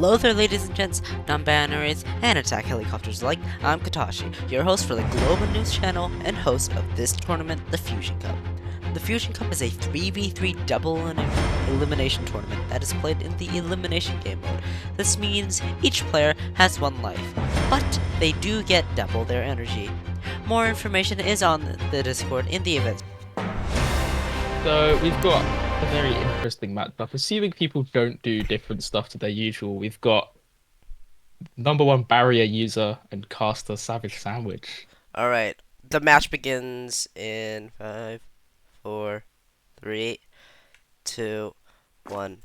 Hello there, ladies and gents, non-binaries, and attack helicopters alike. I'm Katashi, your host for the Global News Channel and host of this tournament, the Fusion Cup. The Fusion Cup is a 3v3 double elimination tournament that is played in the elimination game mode. This means each player has one life, but they do get double their energy. More information is on the Discord in the event. So we've got a very interesting matchup. Assuming people don't do different stuff to their usual, we've got #1 barrier user and caster SavageSandwich. Alright, the match begins in 5, 4, 3, 2, 1.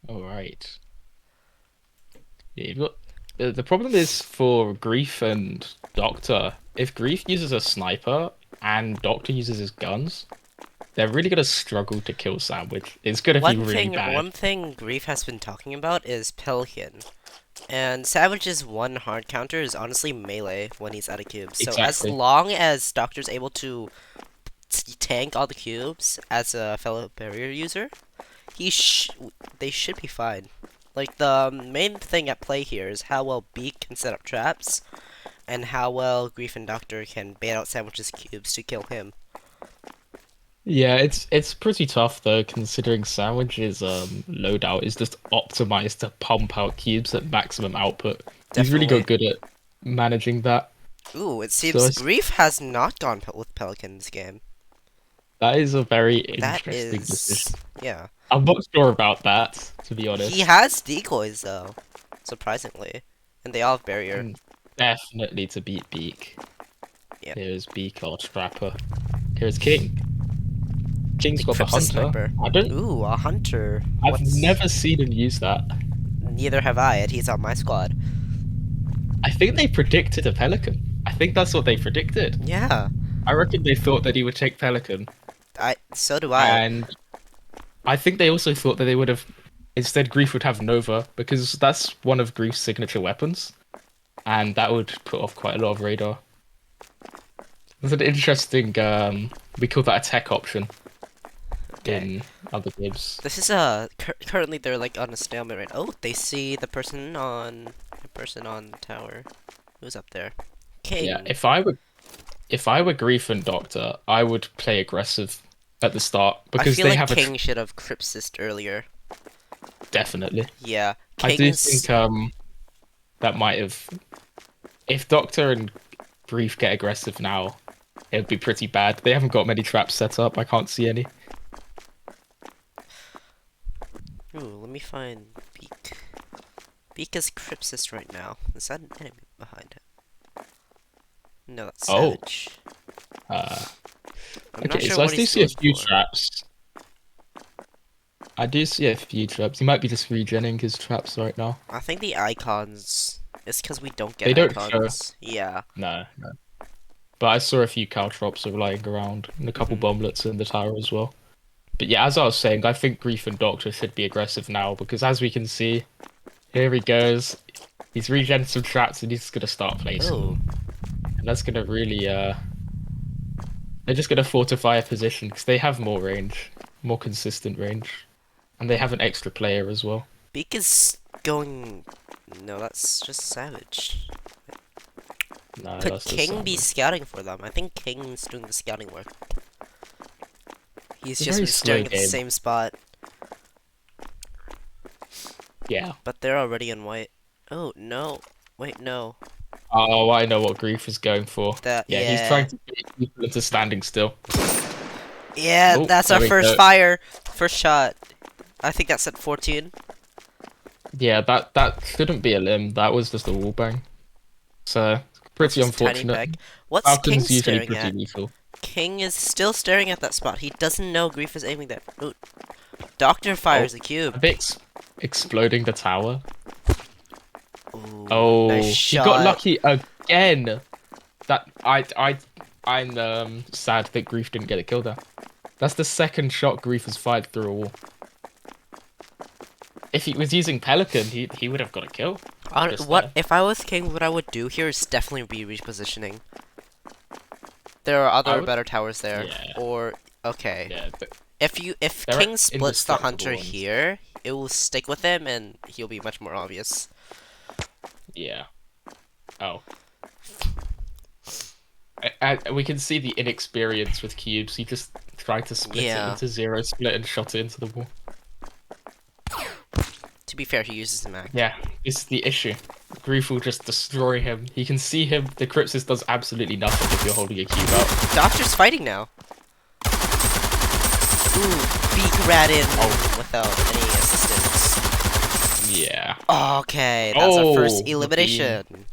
Alright. Yeah, you've got the problem is for Grief and Doctor. If Grief uses a sniper and Doctor uses his guns, they're really gonna struggle to kill Sandwich. It's gonna be really bad. One thing Grief has been talking about is Pelican. And Savage's one hard counter is honestly melee when he's out of cubes. So as long as Doctor's able to tank all the cubes as a fellow barrier user, they should be fine. Like, the main thing at play here is how well Beak can set up traps, and how well Grief and Doctor can bait out Sandwich's cubes to kill him. Yeah, it's pretty tough though, considering Sandwich's loadout is just optimized to pump out cubes at maximum output. Definitely. He's really got good at managing that. Ooh, it seems Grief has not gone with Pelican this game. That is a very interesting decision. Yeah. I'm not sure about that, to be honest. He has decoys though, surprisingly, and they all have barrier. Definitely to beat Beak. Yep. Here's Beak, our trapper. Here's King. King's got the hunter. Sniper. Ooh, a hunter. I've never seen him use that. Neither have I, and he's on my squad. I think they predicted a Pelican. I think that's what they predicted. Yeah. I reckon they thought that he would take Pelican. So do I. And I think they also thought that they would have... Instead, Grief would have Nova, because that's one of Grief's signature weapons. And that would put off quite a lot of radar. It's an interesting... we call that a tech option. In other games. This is currently they're like on a stalemate right. Oh, they see the person on the tower. Who's up there? King. Yeah, if I were Grief and Doctor, I would play aggressive at the start because I feel like King should have crypsised earlier. Definitely. Yeah. I do think that might have, if Doctor and Grief get aggressive now, it'd be pretty bad. They haven't got many traps set up. I can't see any. Ooh, let me find Beak. Beak is crypsis right now. Is that an enemy behind him? No, that's Savage. Okay, so I do see a few traps. I do see a few traps. He might be just regenning his traps right now. I think the icons... It's because we don't get icons. Yeah. No. But I saw a few caltrops lying around, and a couple bomblets in the tower as well. But yeah, as I was saying, I think Grief and Doctor should be aggressive now, because as we can see, here he goes. He's regenerated some traps, and he's just going to start placing them. And that's going to really... They're just going to fortify a position, because they have more range, more consistent range. And they have an extra player as well. Beak is going... No, that's just Savage. No, could King be scouting for them? I think King's doing the scouting work. He's just been staring at the same spot. Yeah. But they're already in white. Oh, no. Wait, no. Oh, I know what Grief is going for. He's trying to get people into standing still. Yeah, that's our first fire. First shot. I think that's at 14. Yeah, that shouldn't be a limb. That was just a wallbang. So, pretty unfortunate. What's Falcon's King usually staring pretty at? lethal. King is still staring at that spot. He doesn't know Grief is aiming there. Ooh. Doctor fires a cube. A bit exploding the tower. Ooh, nice he got lucky again. I'm sad that Grief didn't get a kill there. That's the second shot Grief has fired through a wall. If he was using Pelican, he would have got a kill. If I was King, what I would do here is definitely be repositioning. There are other better towers there. Yeah. Or okay. Yeah, If King splits the hunter here, it will stick with him, and he'll be much more obvious. Yeah. Oh. We can see the inexperience with cubes. He just tried to split it into zero split and shot it into the wall. To be fair, he uses the Mac. Yeah, this is the issue. Grief will just destroy him. He can see him. The crypsis does absolutely nothing if you're holding a cube out. Doctor's fighting now. Ooh, Beak ran in without any assistance. Yeah. Okay, that's our first elimination.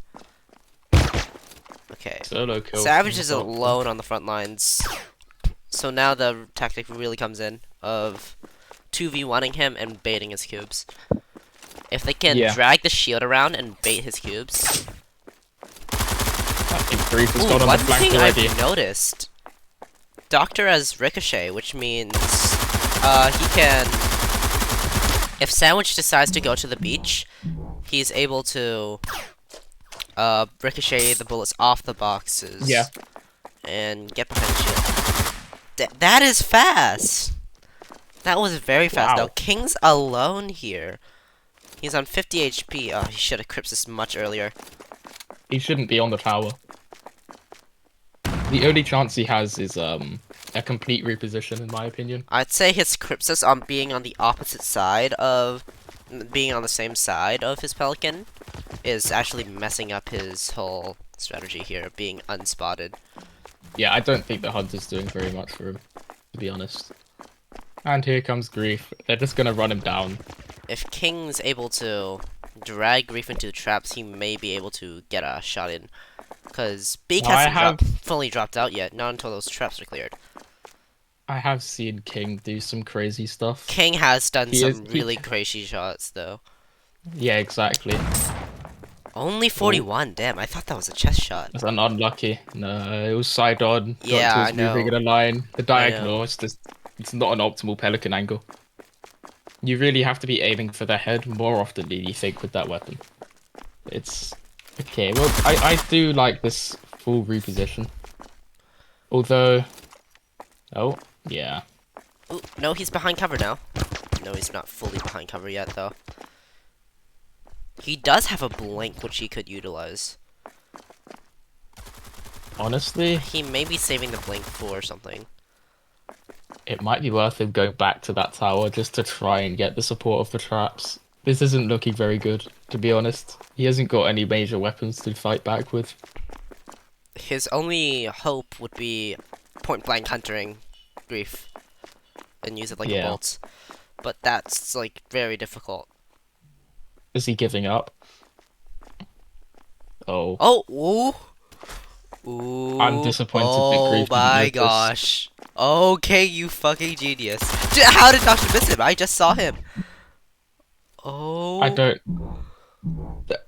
Okay. Solo kill. Savage is alone on the front lines. So now the tactic really comes in of 2v1ing him and baiting his cubes. If they can drag the shield around and bait his cubes. I think Grief has got on the flank already. I've noticed. Doctor has Ricochet, which means he can... If Sandwich decides to go to the beach, he's able to ricochet the bullets off the boxes. Yeah. And get behind the shield. That is fast! That was very fast. Wow. Now, King's alone here. He's on 50 HP. Oh, he should have crypsis much earlier. He shouldn't be on the tower. The only chance he has is a complete reposition, in my opinion. I'd say his crypsis on being on the opposite side of... being on the same side of his Pelican is actually messing up his whole strategy here, being unspotted. Yeah, I don't think the Hunter's doing very much for him, to be honest. And here comes Grief. They're just gonna run him down. If King's able to drag Grief into the traps, he may be able to get a shot in. Because Beak hasn't fully dropped out yet, not until those traps are cleared. I have seen King do some crazy stuff. King has done some really crazy shots, though. Yeah, exactly. Only 41, damn, I thought that was a chest shot. That's an unlucky. No, it was side on. Yeah, I know. Moving in a line. The diagonal, it's not an optimal Pelican angle. You really have to be aiming for the head more often than you think with that weapon. It's... Okay, well, I do like this full reposition. Although... Oh, yeah. Ooh, no, he's behind cover now. No, he's not fully behind cover yet, though. He does have a blink, which he could utilize. Honestly... He may be saving the blink for something. It might be worth him going back to that tower just to try and get the support of the traps. This isn't looking very good, to be honest. He hasn't got any major weapons to fight back with. His only hope would be point-blank huntering Grief and use it like a bolt. But that's, like, very difficult. Is he giving up? Oh. Oh! Ooh! Ooh! I'm disappointed that Grief didn't my gosh! Okay, you fucking genius. How did Doctor miss him? I just saw him. Oh. I don't...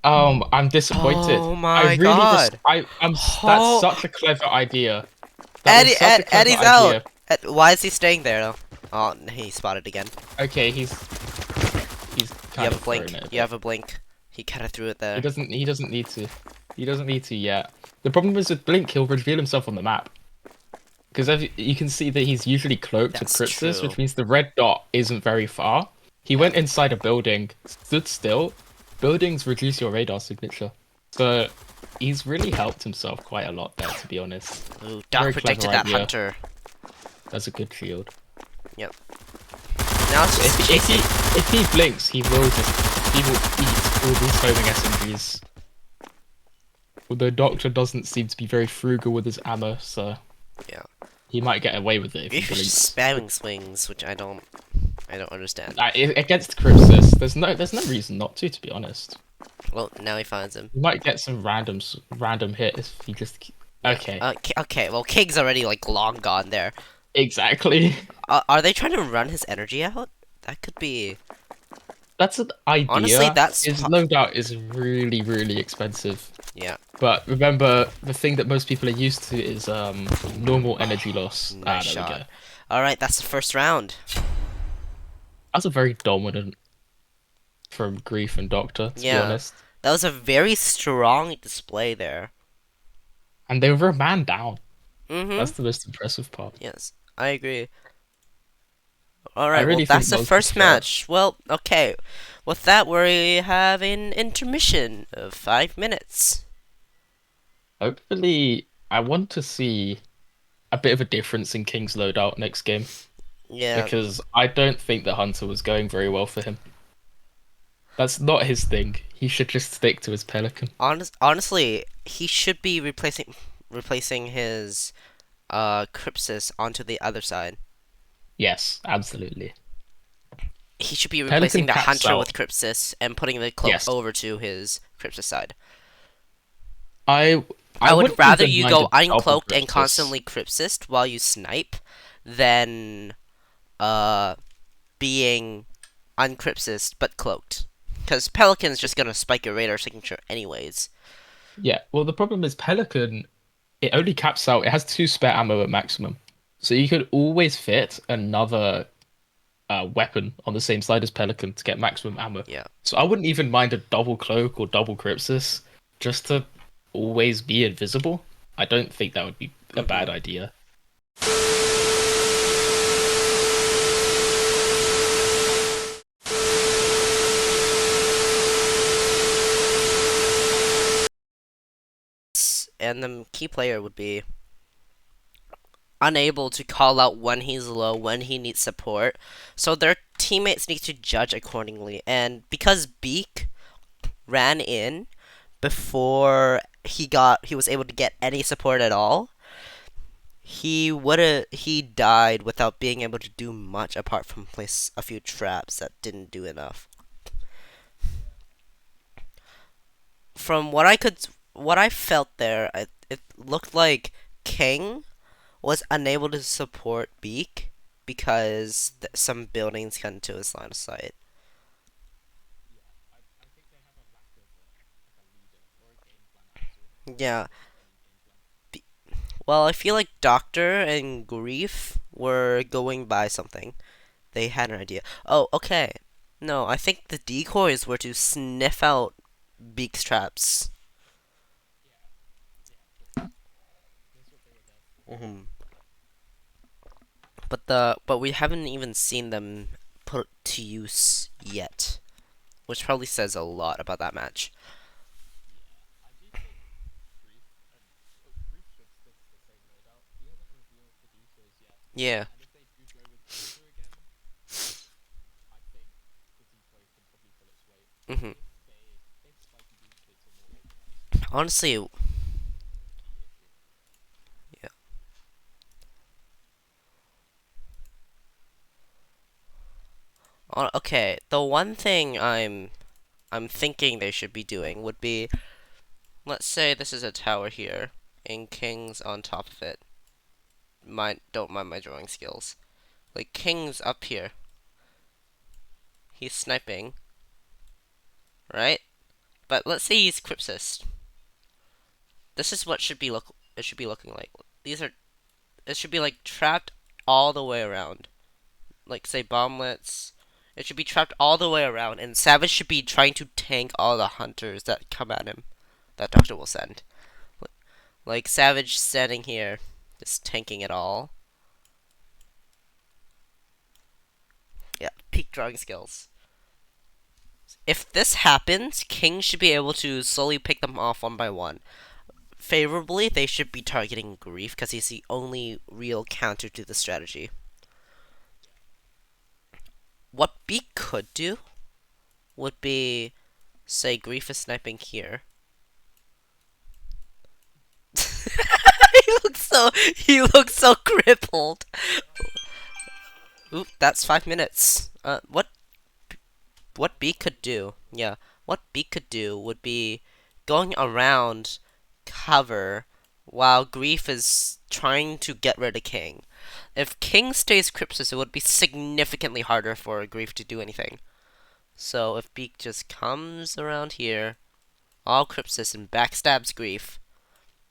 I'm disappointed. Oh my god. That's such a clever idea. Eddie's out. Why is he staying there though? Oh, he spotted again. Okay, he's you have a blink. You have a blink. He kind of threw it there. He doesn't need to. He doesn't need to yet. The problem is with blink, he'll reveal himself on the map. Because you can see that he's usually cloaked with crypsis, which means the red dot isn't very far. He went inside a building, stood still. Buildings reduce your radar signature. So he's really helped himself quite a lot there, to be honest. Ooh, Doc predicted that hunter. That's a good shield. Yep. Now it's just if he blinks, he will eat all these homing SMGs. Although Doctor doesn't seem to be very frugal with his ammo, so yeah, he might get away with it if he blinks. Just spamming swings, which I don't understand. Against Crypsis, there's no reason not to be honest. Well, now he finds him. You might get some random hit if he just... Okay. Okay, well, King's already, like, long gone there. Exactly. Are they trying to run his energy out? That could be... That's an idea. Honestly, that's... no doubt is really, really expensive. Yeah. But remember, the thing that most people are used to is normal energy loss. Nice shot. Alright, that's the first round. That's a very dominant from Grief and Doctor, to be honest. That was a very strong display there. And they were a man down. That's the most impressive part. Yes, I agree. I Alright, well, really that's think the that was just first fair. match. Well, okay. With that, we have an intermission of 5 minutes. Hopefully, I want to see a bit of a difference in King's loadout next game Yeah, because I don't think the Hunter was going very well for him. That's not his thing. He should just stick to his Pelican. honestly, he should be replacing his crypsis onto the other side. Yes, absolutely. He should be Pelican replacing the caps hunter out. with crypsis and putting the cloak Yes. over to his crypsis side. I I I would wouldn't rather even you mind go a double uncloaked and crypsis. constantly crypsist while you snipe than uh being uncrypsist but cloaked. Because Pelican's just gonna spike your radar signature anyways. Yeah, well the problem is Pelican, it only caps out, it has two spare ammo at maximum. So you could always fit another weapon on the same side as Pelican to get maximum ammo. Yeah. So I wouldn't even mind a double cloak or double crypsis just to always be invisible. I don't think that would be a Mm-hmm. bad idea. And the key player would be unable to call out when he's low, when he needs support. So their teammates need to judge accordingly. And because Beak ran in before he was able to get any support at all, he died without being able to do much apart from place a few traps that didn't do enough. From what I felt there, it looked like King was unable to support Beak because some buildings got into his line of sight. Yeah. Well, I feel like Doctor and Grief were going by something. They had an idea. Oh, okay. No, I think the decoys were to sniff out Beak's traps. Hmm. But we haven't even seen them put to use yet, which probably says a lot about that match. Yeah. Hmm. Honestly, yeah. Okay, the one thing I'm thinking they should be doing would be, let's say this is a tower here, and King's on top of it. Don't mind my drawing skills. Like King's up here. He's sniping, right? But let's say he's crypsis. This is what it should be looking like. These are it should be like trapped all the way around. Like say bomblets. It should be trapped all the way around, and Savage should be trying to tank all the hunters that come at him. That Doctor will send. Like Savage standing here, just tanking it all. Yeah, peak drawing skills. If this happens, King should be able to slowly pick them off one by one. Favorably, they should be targeting Grief because he's the only real counter to the strategy. What Beak could do would be, say, Grief is sniping here. He looks so crippled. Oop, that's 5 minutes. What Beak could do? Yeah, what Beak could do would be going around cover while Grief is trying to get rid of King. If King stays crypsis, it would be significantly harder for Grief to do anything. So if Beak just comes around here, all crypsis and backstabs Grief,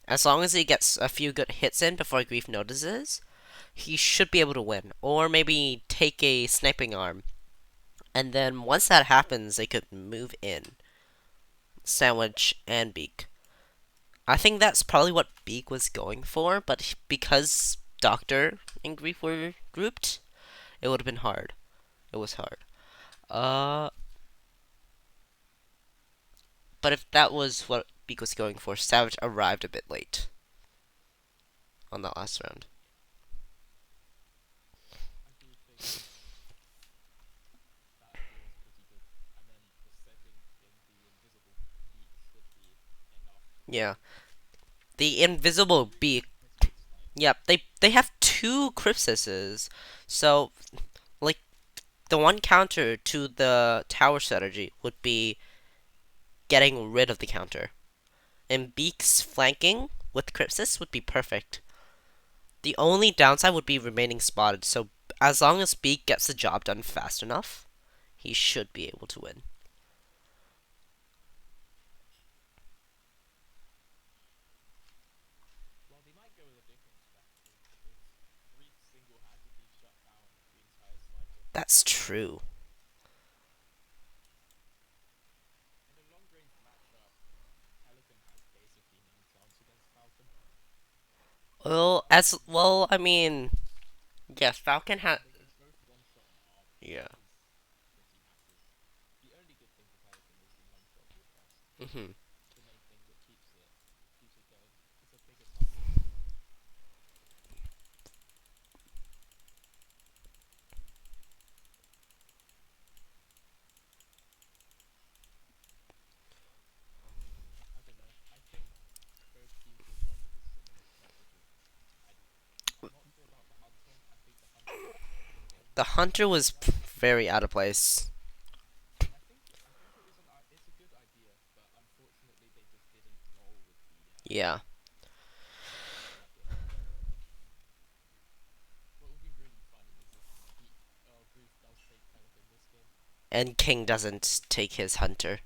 as long as he gets a few good hits in before Grief notices, he should be able to win. Or maybe take a sniping arm. And then once that happens, they could move in. Sandwich and Beak. I think that's probably what Beak was going for, but because Doctor and Grief were grouped, It would have been hard. It was hard. Uh, but if that was what Beak was going for, Savage arrived a bit late on that last round. Yeah, the invisible Beak. Yep, they have two crypsises, so like the one counter to the tower strategy would be getting rid of the counter, and Beak's flanking with crypsis would be perfect. The only downside would be remaining spotted, so as long as Beak gets the job done fast enough, he should be able to win. That's true. I mean, yes, Falcon has. Yeah. Hmm. The hunter was very out of place. Yeah. And King doesn't take his hunter.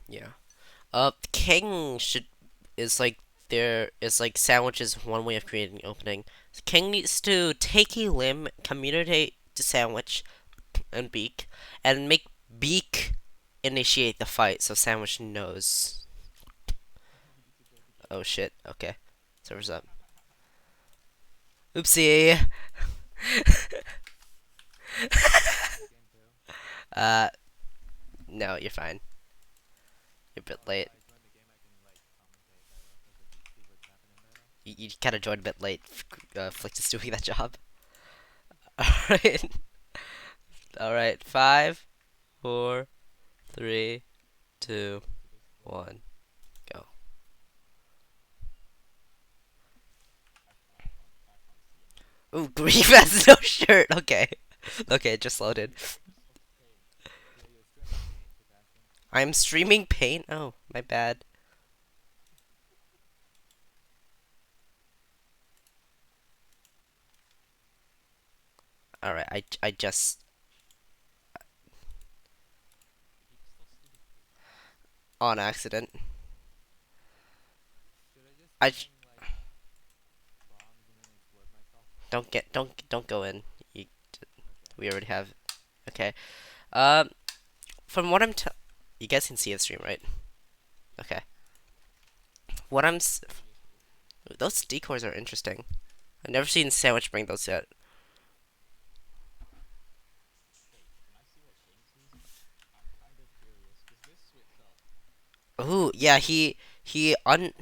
Yeah. King should is like there is like sandwich is one way of creating an opening. King needs to take a limb, communicate to sandwich and Beak, and make Beak initiate the fight so sandwich knows. Oh shit. Okay. Server's up. Oopsie. uh, no, you're fine. You're a bit late. You kind of joined a bit late. Flick is doing that job. Alright. Alright. 5, 4, 3, 2, 1. Go. Ooh, Grief has no shirt. Okay. Okay, it just loaded. I'm streaming paint? Oh, my bad. Alright, I just. On accident. I. Don't go in. You, we already have. Okay. Um, from what you guys can see the stream, right? Okay. What those decors are interesting. I've never seen Sandwich bring those yet. Ooh, yeah, he un.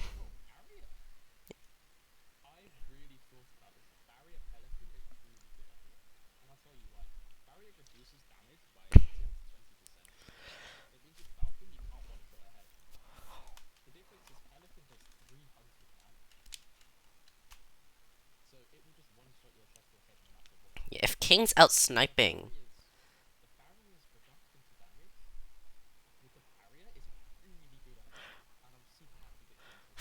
Yeah, if King's out sniping.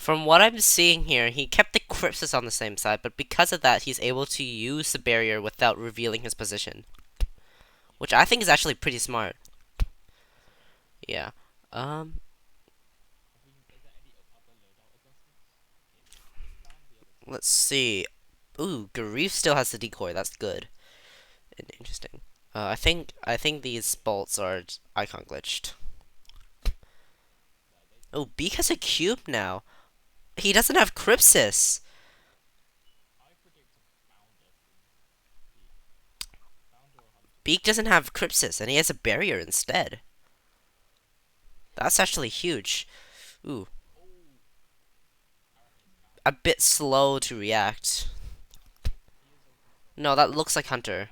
From what I'm seeing here, he kept the crypsis on the same side, but because of that, he's able to use the barrier without revealing his position. which I think is actually pretty smart. Yeah. Um. Let's see. Ooh, Garif still has the decoy. That's good and interesting. I think these bolts are icon glitched. Oh, Beak has a cube now. He doesn't have crypsis. Beak doesn't have crypsis, and he has a barrier instead. That's actually huge. Ooh, a bit slow to react. No, that looks like Hunter.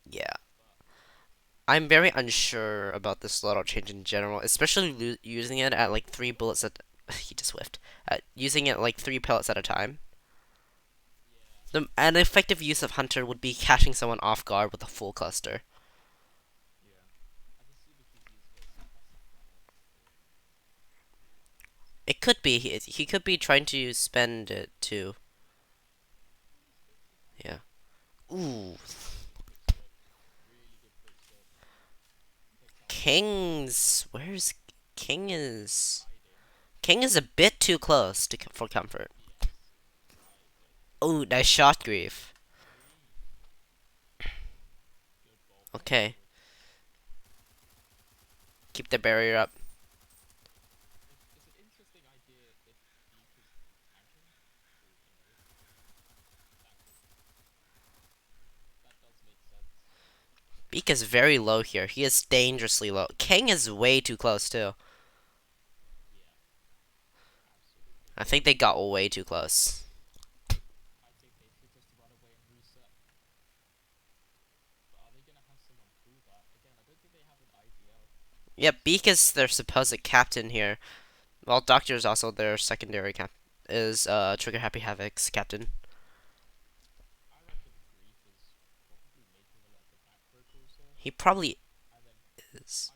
Yeah. I'm very unsure about this little change in general, especially using it at like 3 bullets at. He just whiffed. Using it like 3 pellets at a time. An effective use of Hunter would be catching someone off guard with a full cluster. It could be. He could be trying to spend it too. Yeah. Ooh. King's. Where's. King is. King is a bit too close for comfort. Oh, nice shot, Grief. Okay. Keep the barrier up. Beak is very low here. He is dangerously low. King is way too close, too. I think they got way too close. Yep, Beak is their supposed captain here. Well, Doctor is also their secondary cap. Is Trigger Happy Havoc's captain. He probably is.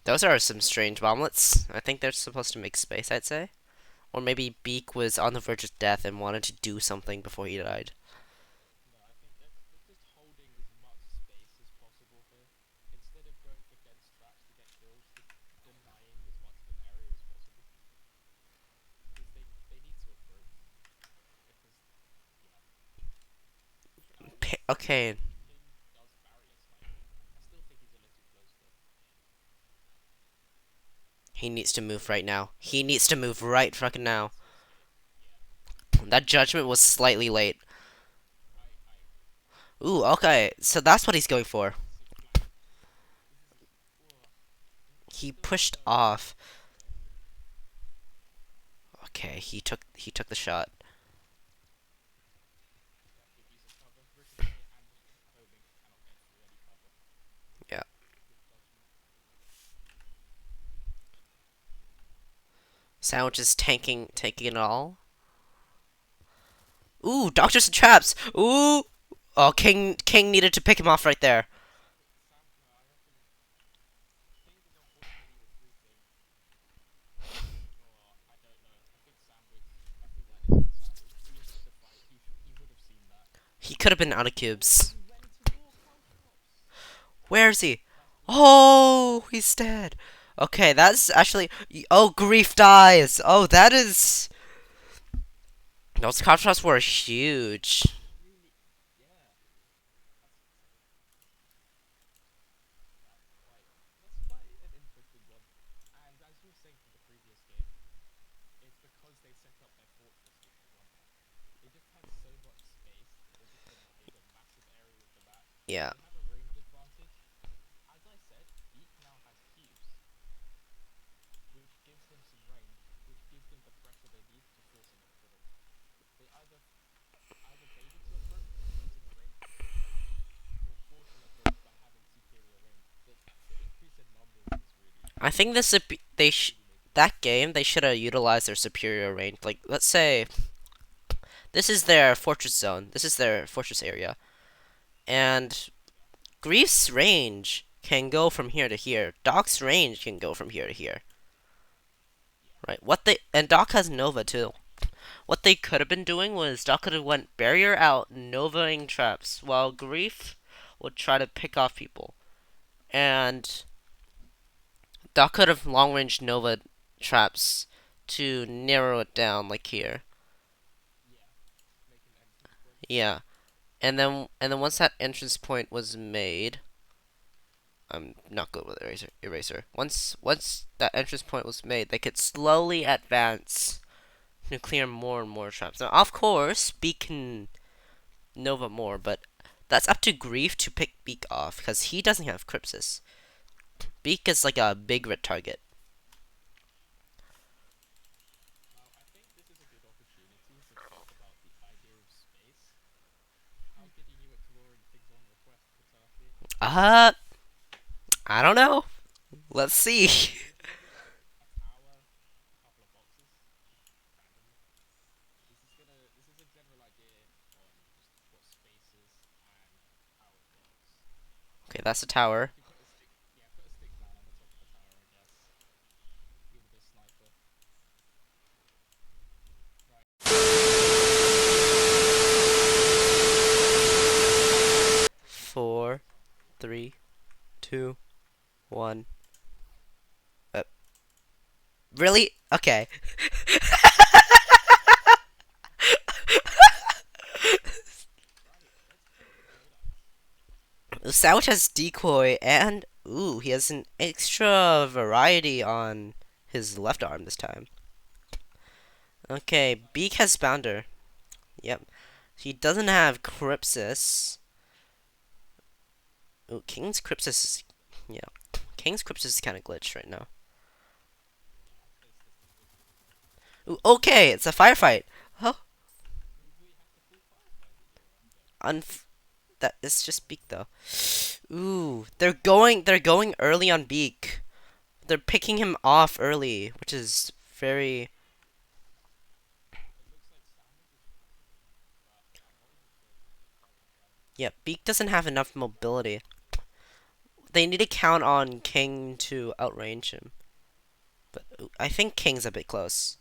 Those are some strange bomblets. I think they're supposed to make space, I'd say. Or maybe Beak was on the verge of death and wanted to do something before he died. Okay, he needs to move right now. He needs to move right fucking now. That judgment was slightly late. Ooh, okay. So that's what he's going for. He pushed off. Okay, he took the shot. Yeah. Sandwich is taking it all. Ooh, doctors and traps. Ooh. Oh, King needed to pick him off right there. He could have been out of cubes. Where is he? Oh, he's dead. Okay, that's actually. Oh, Grief dies. Oh, that is. Those contrasts were huge. Yeah. I think this that game they should have utilized their superior range. Like let's say this is their fortress zone. This is their fortress area, and Grief's range can go from here to here. Doc's range can go from here to here. Right. Doc has Nova too. What they could have been doing was Doc could have went barrier out, Novaing traps, while Grief would try to pick off people. And Doc could have long range Nova traps to narrow it down, like here. Yeah. And then once that entrance point was made, I'm not good with eraser. Once that entrance point was made, they could slowly advance to clear more and more traps. Now, of course, Beak can Nova more, but that's up to Grief to pick Beak off because he doesn't have crypsis. Beak is like a big red target. Uh, I don't know. Let's see. Okay, that's a tower. 4, 3, 2, 1. Really? Okay. Sandwich has decoy and ooh, he has an extra variety on his left arm this time. Okay, Beak has Bounder. Yep. He doesn't have Crypsis. Ooh, King's Crypsis is yeah. King's Crypsis is kinda glitched right now. Ooh, okay, it's a firefight. Oh, that is just Beak though. Ooh, they're going early on Beak. They're picking him off early, which is very yeah, Beak doesn't have enough mobility. They need to count on King to outrange him. But I think King's a bit close.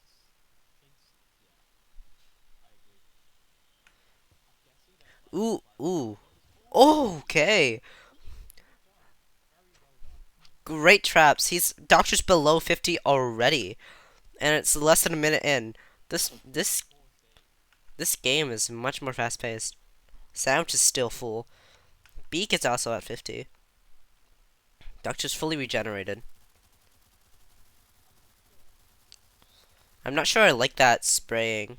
Ooh, ooh. Oh, okay. Great traps. He's Doctor's below 50 already. And it's less than a minute in. This game is much more fast paced. Sandwich is still full. Beak is also at 50. Doctor's fully regenerated. I'm not sure I like that spraying.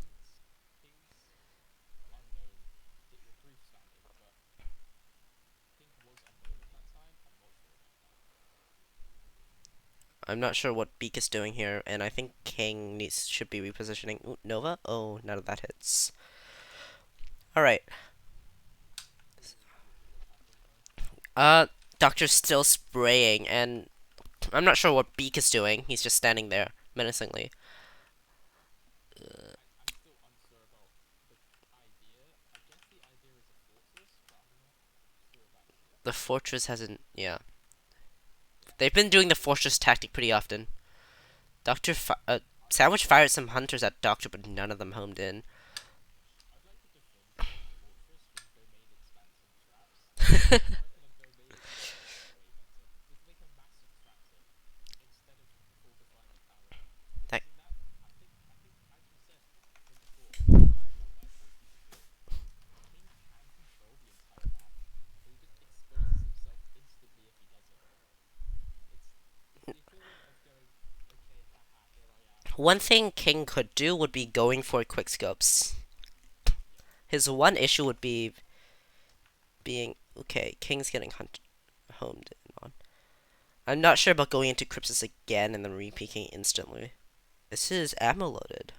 I'm not sure what Beak is doing here, and I think King should be repositioning. Ooh, Nova? Oh, none of that hits. Alright. Uh, Doctor's still spraying, and I'm not sure what Beak is doing. He's just standing there, menacingly. The fortress hasn't... Yeah. They've been doing the fortress tactic pretty often. Sandwich fired some hunters at Doctor, but none of them homed in. That One thing King could do would be going for quick scopes. His one issue would be being okay. King's getting homed in on. I'm not sure about going into crypsis again and then re-peeking instantly. This is ammo loaded.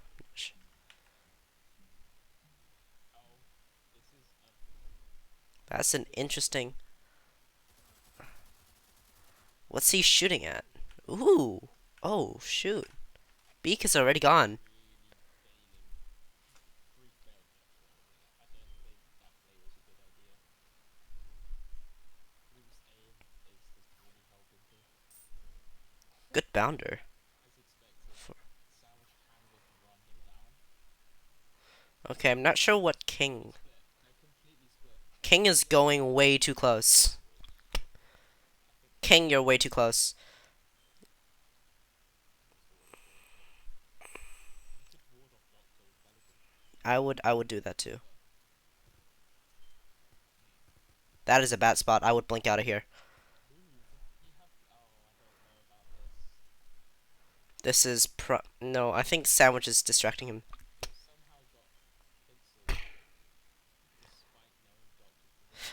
That's an interesting. What's he shooting at? Ooh. Oh, shoot. Beak is already gone. Good bounder. Okay, I'm not sure what King. King is going way too close. King, you're way too close. I would do that too. That is a bad spot. I would blink out of here. This is no, I think Sandwich is distracting him.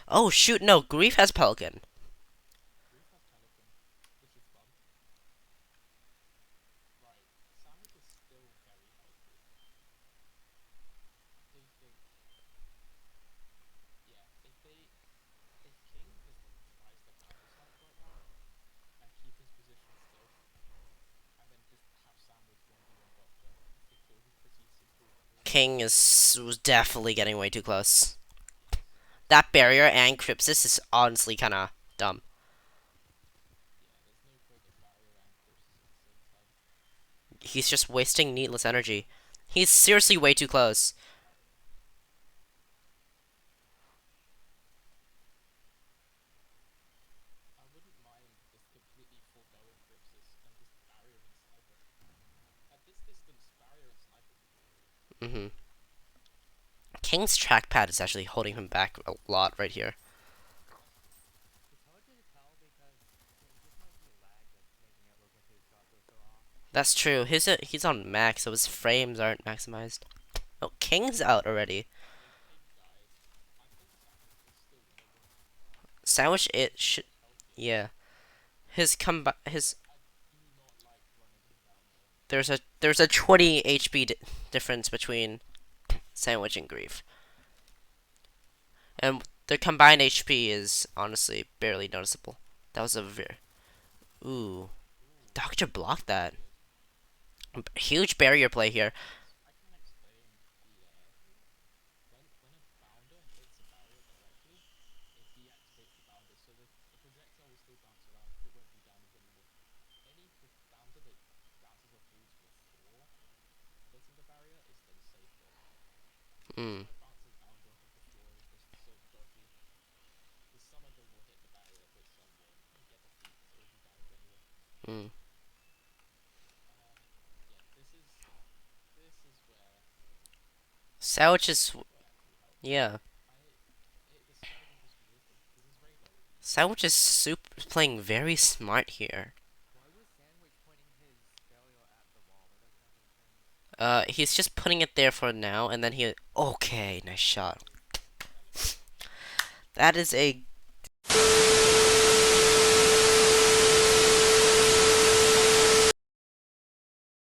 Oh shoot, no, Grief has Pelican. King is was definitely getting way too close. That barrier and crypsis is honestly kinda dumb. He's just wasting needless energy. He's seriously way too close. hmm King's trackpad is actually holding him back a lot right here. That's true. He's on max, so his frames aren't maximized. Oh, King's out already. Sandwich it should, yeah. His there's a 20 HP difference between Sandwich and Grief, and their combined HP is honestly barely noticeable. That was a very ooh. Doctor blocked that. Huge barrier play here. Mm, mm. Sandwich is yeah. Sandwich is playing very smart here. He's just putting it there for now, and then he. Okay, nice shot. That is a